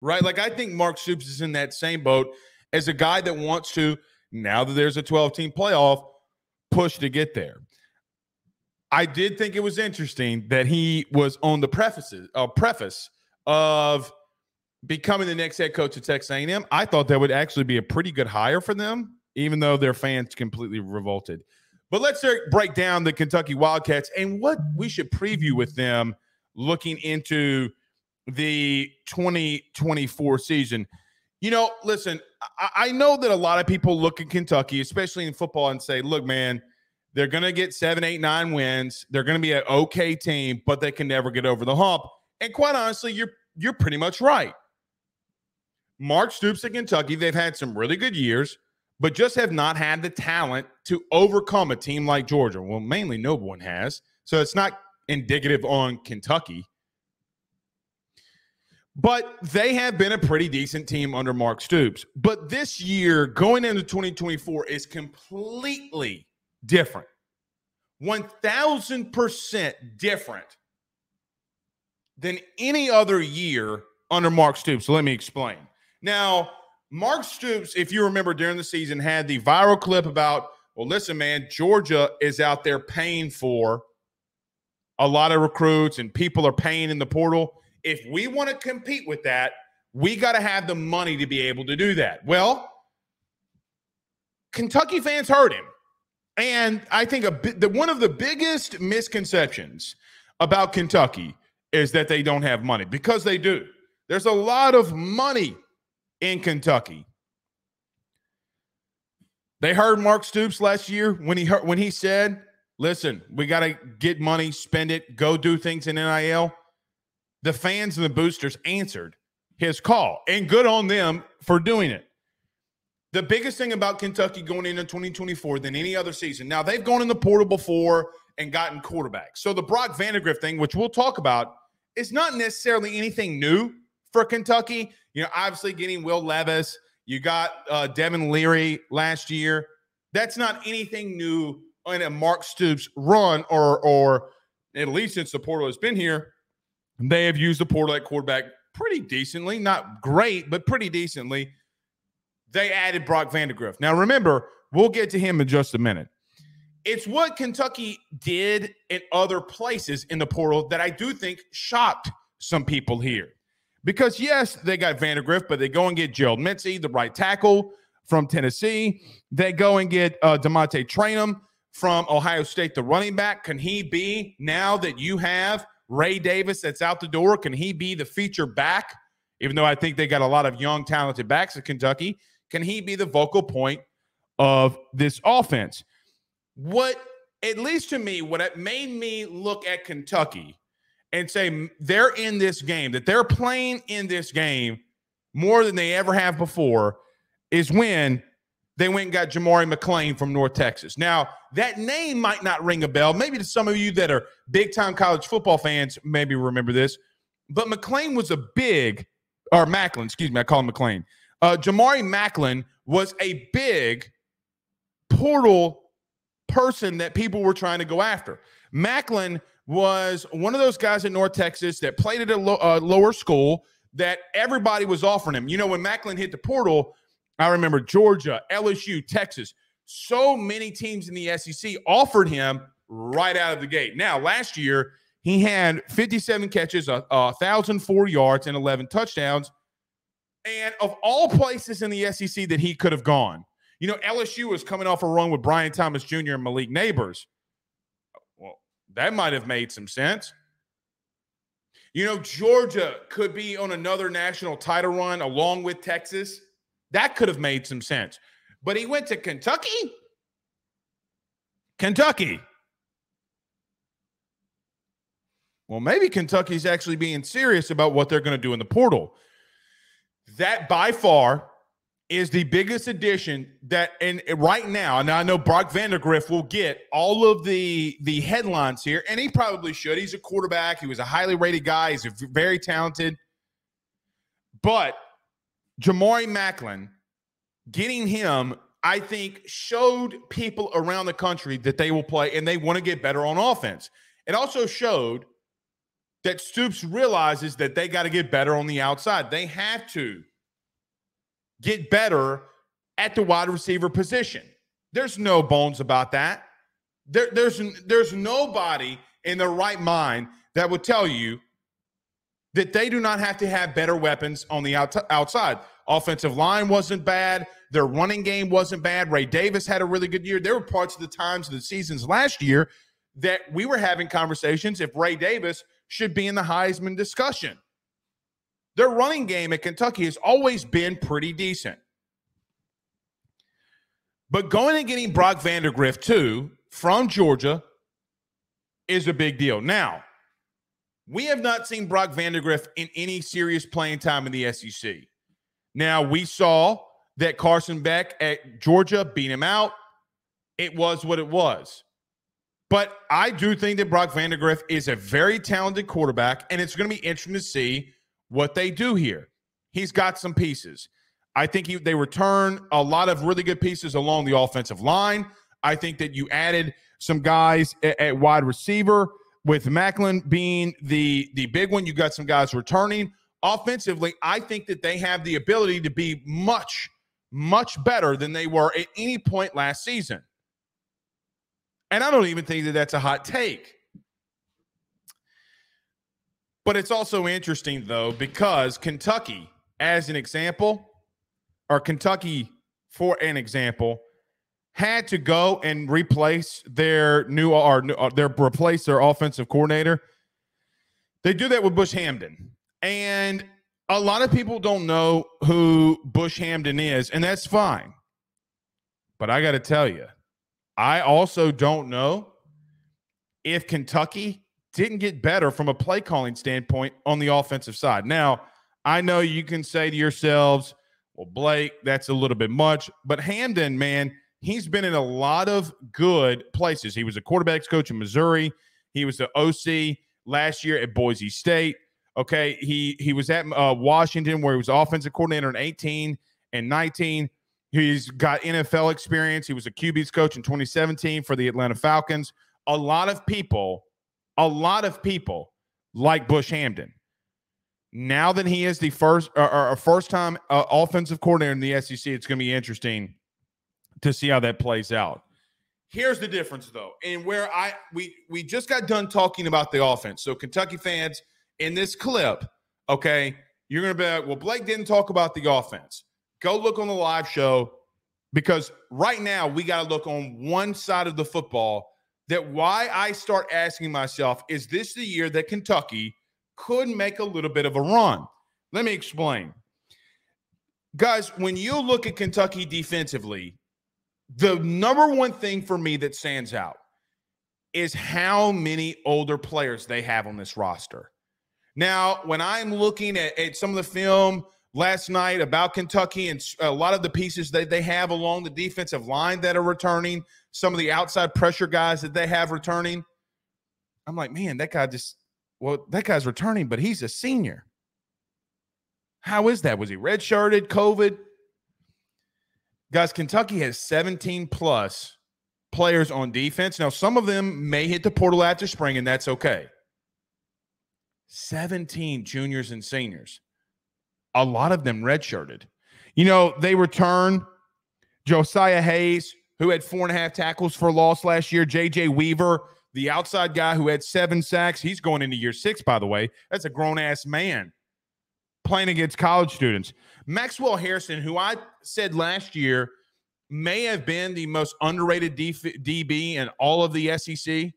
right? Like, I think Mark Stoops is in that same boat as a guy that wants to, now that there's a 12-team playoff, push to get there. I did think it was interesting that he was on the preface of becoming the next head coach of Texas A&M. I thought that would actually be a pretty good hire for them, even though their fans completely revolted. But let's break down the Kentucky Wildcats and what we should preview with them looking into the 2024 season. You know, listen, I know that a lot of people look at Kentucky, especially in football, and say, look, man, they're going to get 7, 8, 9 wins. They're going to be an okay team, but they can never get over the hump. And quite honestly, you're pretty much right. Mark Stoops at Kentucky, they've had some really good years, but just have not had the talent to overcome a team like Georgia. Well, mainly no one has, so it's not indicative on Kentucky. But they have been a pretty decent team under Mark Stoops. But this year, going into 2024, is completely different. 1,000% different than any other year under Mark Stoops. So let me explain. Now, Mark Stoops, if you remember during the season, had the viral clip about, well, listen, man, Georgia is out there paying for a lot of recruits and people are paying in the portal. If we want to compete with that, we got to have the money to be able to do that. Well, Kentucky fans heard him. And I think one of the biggest misconceptions about Kentucky is that they don't have money, because they do. There's a lot of money in Kentucky. They heard Mark Stoops last year when he said, listen, we got to get money, spend it, go do things in NIL. The fans and the boosters answered his call, and good on them for doing it. The biggest thing about Kentucky going into 2024 than any other season, now they've gone in the portal before and gotten quarterbacks. So the Brock Vandagriff thing, which we'll talk about, is not necessarily anything new for Kentucky. You know, obviously getting Will Levis, you got Devin Leary last year. That's not anything new in a Mark Stoops run, or at least since the portal has been here. They have used the portal at quarterback pretty decently, not great, but pretty decently. They added Brock Vandagriff. Now, remember, we'll get to him in just a minute. It's what Kentucky did in other places in the portal that I do think shocked some people here. Because, yes, they got Vandagriff, but they go and get Gerald Mincey, the right tackle from Tennessee. They go and get DeMonte Traynham from Ohio State, the running back. Can he be, now that you have Ray Davis that's out the door, can he be the feature back? Even though I think they got a lot of young, talented backs at Kentucky, can he be the vocal point of this offense? What, at least to me, what it made me look at Kentucky and say they're in this game, that they're playing in this game more than they ever have before, is when they went and got Jamari McClain from North Texas. Now, that name might not ring a bell. Maybe to some of you that are big-time college football fans maybe remember this, but McClain was Macklin, excuse me, I call him McClain. Jamari Macklin was a big portal person that people were trying to go after. Macklin was one of those guys in North Texas that played at a lower school that everybody was offering him. You know, when Macklin hit the portal, I remember Georgia, LSU, Texas, so many teams in the SEC offered him right out of the gate. Now, last year, he had 57 catches, 1,004 yards, and 11 touchdowns. And of all places in the SEC that he could have gone, you know, LSU was coming off a run with Brian Thomas Jr. and Malik Neighbors. Well, that might have made some sense. You know, Georgia could be on another national title run along with Texas. That could have made some sense. But he went to Kentucky? Kentucky. Well, maybe Kentucky's actually being serious about what they're going to do in the portal. That by far is the biggest addition that, and right now, and I know Brock Vandagriff will get all of the headlines here, and he probably should. He's a quarterback. He was a highly rated guy. He's very talented. But Jamari Macklin, getting him, I think, showed people around the country that they will play and they want to get better on offense. It also showed that Stoops realizes that they got to get better on the outside. They have to get better at the wide receiver position. There's no bones about that. There's nobody in their right mind that would tell you that they do not have to have better weapons on the outside. Offensive line wasn't bad. Their running game wasn't bad. Ray Davis had a really good year. There were parts of the times of the seasons last year that we were having conversations if Ray Davis should be in the Heisman discussion. Their running game at Kentucky has always been pretty decent. But going and getting Brock Vandagriff, too, from Georgia is a big deal. Now, we have not seen Brock Vandagriff in any serious playing time in the SEC. Now, we saw that Carson Beck at Georgia beat him out. It was what it was. But I do think that Brock Vandagriff is a very talented quarterback, and it's going to be interesting to see what they do here. He's got some pieces. I think they return a lot of really good pieces along the offensive line. I think that you added some guys at wide receiver, with Macklin being the big one. You got some guys returning. Offensively, I think that they have the ability to be much, much better than they were at any point last season. And I don't even think that that's a hot take. But it's also interesting, though, because Kentucky, as an example, or Kentucky, for an example, had to go and replace their replace their offensive coordinator. They do that with Bush Hamdan. And a lot of people don't know who Bush Hamdan is, and that's fine. But I got to tell you, I also don't know if Kentucky didn't get better from a play calling standpoint on the offensive side. Now, I know you can say to yourselves, well, Blake, that's a little bit much. But Hamdan, man, he's been in a lot of good places. He was a quarterback's coach in Missouri. He was the OC last year at Boise State. Okay, he was at Washington, where he was offensive coordinator in 18 and 19. He's got NFL experience. He was a QB's coach in 2017 for the Atlanta Falcons. A lot of people like Bush Hamdan. Now that he is the first-time offensive coordinator in the SEC, it's going to be interesting to see how that plays out. Here's the difference, though, and where we just got done talking about the offense. So, Kentucky fans, in this clip, okay, you're going to be like, well, Blake didn't talk about the offense. Go look on the live show, because right now we got to look on one side of the football. That why I start asking myself, is this the year that Kentucky could make a little bit of a run? Let me explain. Guys, when you look at Kentucky defensively, the number one thing for me that stands out is how many older players they have on this roster. Now, when I'm looking at some of the film last night about Kentucky and a lot of the pieces that they have along the defensive line that are returning, some of the outside pressure guys that they have returning, I'm like, man, that guy's returning, but he's a senior. How is that? Was he redshirted, COVID? Guys, Kentucky has 17-plus players on defense. Now, some of them may hit the portal after spring, and that's okay. 17 juniors and seniors. A lot of them redshirted. You know, they return Josiah Hayes, who had 4.5 tackles for loss last year. J.J. Weaver, the outside guy who had 7 sacks. He's going into year 6, by the way. That's a grown-ass man playing against college students. Maxwell Harrison, who I said last year may have been the most underrated DB in all of the SEC.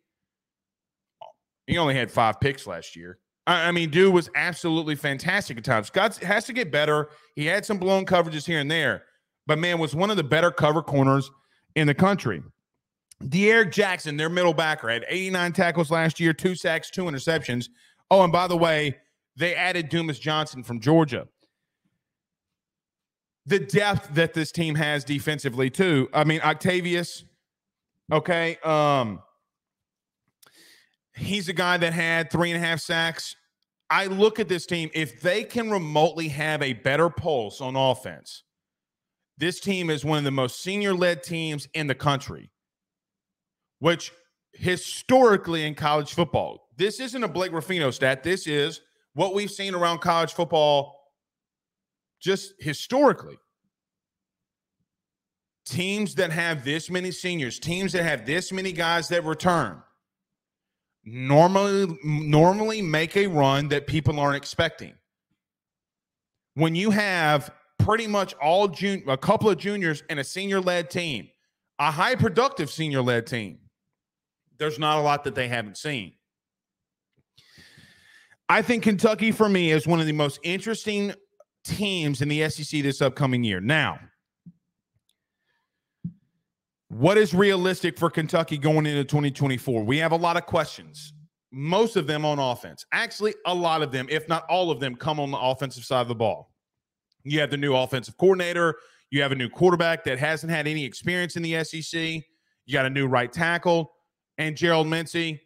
He only had 5 picks last year. I mean, dude was absolutely fantastic at times. Scott has to get better. He had some blown coverages here and there, but, man, was one of the better cover corners in the country. De'Eric Jackson, their middle backer, had 89 tackles last year, 2 sacks, 2 interceptions. Oh, and by the way, they added Dumas Johnson from Georgia. The depth that this team has defensively, too. I mean, Octavius, okay, he's a guy that had 3.5 sacks. I look at this team. If they can remotely have a better pulse on offense, this team is one of the most senior-led teams in the country, which historically in college football. This isn't a Blake Ruffino stat. This is what we've seen around college football just historically. Teams that have this many seniors, teams that have this many guys that return, normally make a run that people aren't expecting. When you have pretty much a couple of juniors and a senior-led team, a high productive senior-led team, there's not a lot that they haven't seen. I think Kentucky, for me, is one of the most interesting teams in the SEC this upcoming year. Now, what is realistic for Kentucky going into 2024? We have a lot of questions, most of them on offense. Actually, a lot of them, if not all of them, come on the offensive side of the ball. You have the new offensive coordinator. You have a new quarterback that hasn't had any experience in the SEC. You got a new right tackle and Gerald Mincey.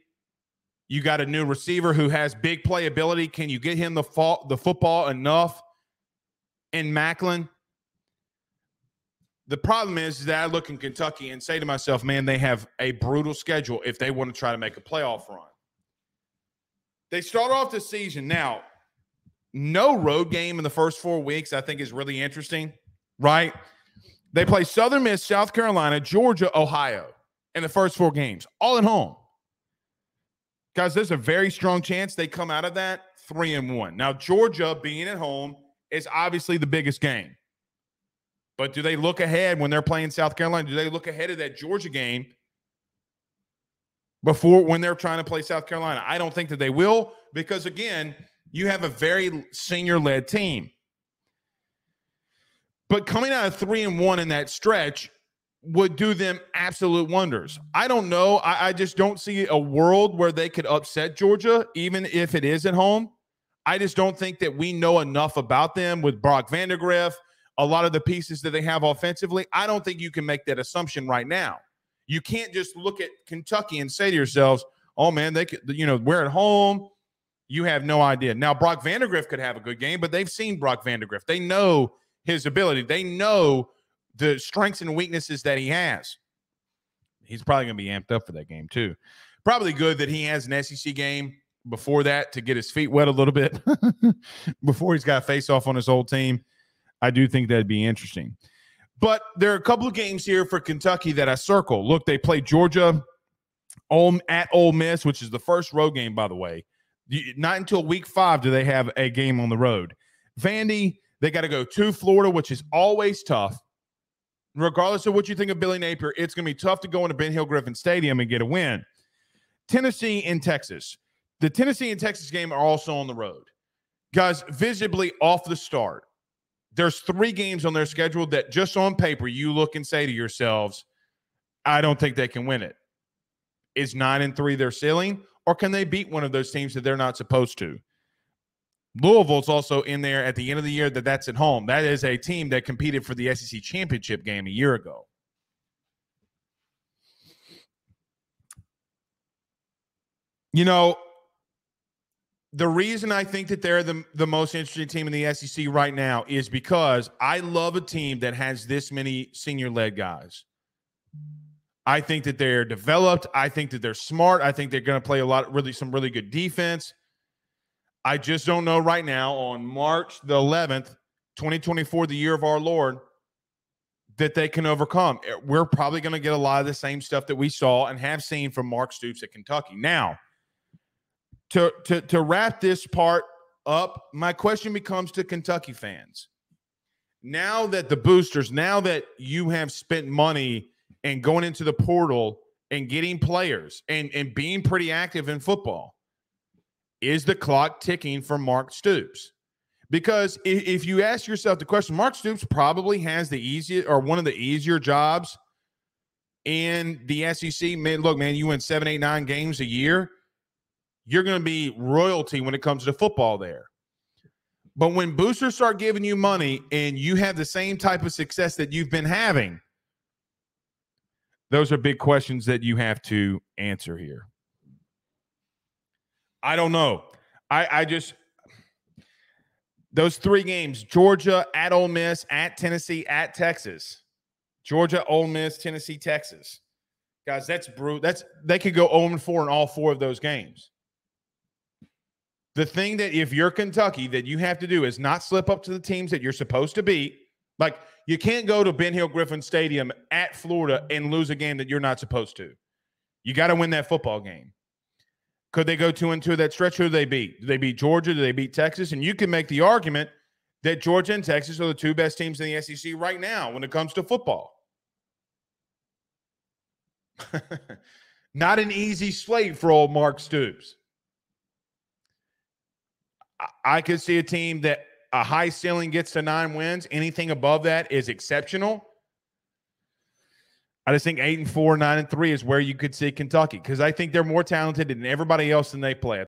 You got a new receiver who has big playability. Can you get him the football enough in Macklin? The problem is that I look in Kentucky and say to myself, man, they have a brutal schedule if they want to try to make a playoff run. They start off the season. Now, no road game in the first 4 weeks I think is really interesting, right? They play Southern Miss, South Carolina, Georgia, Ohio in the first 4 games, all at home. Guys, there's a very strong chance they come out of that 3-1. Now, Georgia being at home is obviously the biggest game. But do they look ahead when they're playing South Carolina? Do they look ahead of that Georgia game before when they're trying to play South Carolina? I don't think that they will because, again, you have a very senior-led team. But coming out of 3-1 in that stretch would do them absolute wonders. I don't know. I just don't see a world where they could upset Georgia, even if it is at home. I just don't think that we know enough about them with Brock Vandagriff, a lot of the pieces that they have offensively. I don't think you can make that assumption right now. You can't just look at Kentucky and say to yourselves, oh, man, they could, we're at home. You have no idea. Now, Brock Vandagriff could have a good game, but they've seen Brock Vandagriff. They know his ability. They know the strengths and weaknesses that he has. He's probably going to be amped up for that game, too. Probably good that he has an SEC game before that to get his feet wet a little bit before he's got a face-off on his old team. I do think that'd be interesting. But there are a couple of games here for Kentucky that I circle. Look, they play Georgia at Ole Miss, which is the first road game, by the way. Not until week 5 do they have a game on the road. Vandy, they got to go to Florida, which is always tough. Regardless of what you think of Billy Napier, it's going to be tough to go into Ben Hill Griffin Stadium and get a win. Tennessee and Texas. The Tennessee and Texas game are also on the road. Guys, visibly off the start, there's 3 games on their schedule that just on paper you look and say to yourselves, I don't think they can win it. Is 9-3 their ceiling, or can they beat one of those teams that they're not supposed to? Louisville's also in there at the end of the year that's at home. That is a team that competed for the SEC championship game a year ago. The reason I think that they're the most interesting team in the SEC right now is because I love a team that has this many senior-led guys. I think that they're developed. I think that they're smart. I think they're going to play some really good defense. I just don't know right now on March the 11th, 2024, the year of our Lord, that they can overcome. We're probably going to get a lot of the same stuff that we saw and have seen from Mark Stoops at Kentucky. Now, to wrap this part up, my question becomes to Kentucky fans. Now that the boosters, now that you have spent money and going into the portal and getting players and being pretty active in football, is the clock ticking for Mark Stoops? Because if you ask yourself the question, Mark Stoops probably has the easiest or one of the easier jobs in the SEC. Man, look, man, you win 7, 8, 9 games a year. You're going to be royalty when it comes to football there. But when boosters start giving you money and you have the same type of success that you've been having, those are big questions that you have to answer here. I don't know. I just – those 3 games, Georgia, at Ole Miss, at Tennessee, at Texas. Georgia, Ole Miss, Tennessee, Texas. Guys, that's brutal. They could go 0-4 in all 4 of those games. The thing that if you're Kentucky that you have to do is not slip up to the teams that you're supposed to beat. Like, you can't go to Ben Hill Griffin Stadium at Florida and lose a game that you're not supposed to. You got to win that football game. Could they go 2-2 that stretch? Who do they beat? Do they beat Georgia? Do they beat Texas? And you can make the argument that Georgia and Texas are the 2 best teams in the SEC right now when it comes to football. Not an easy slate for old Mark Stoops. I could see a team that a high ceiling gets to 9 wins. Anything above that is exceptional. I just think 8-4, 9-3 is where you could see Kentucky because I think they're more talented than everybody else than they play.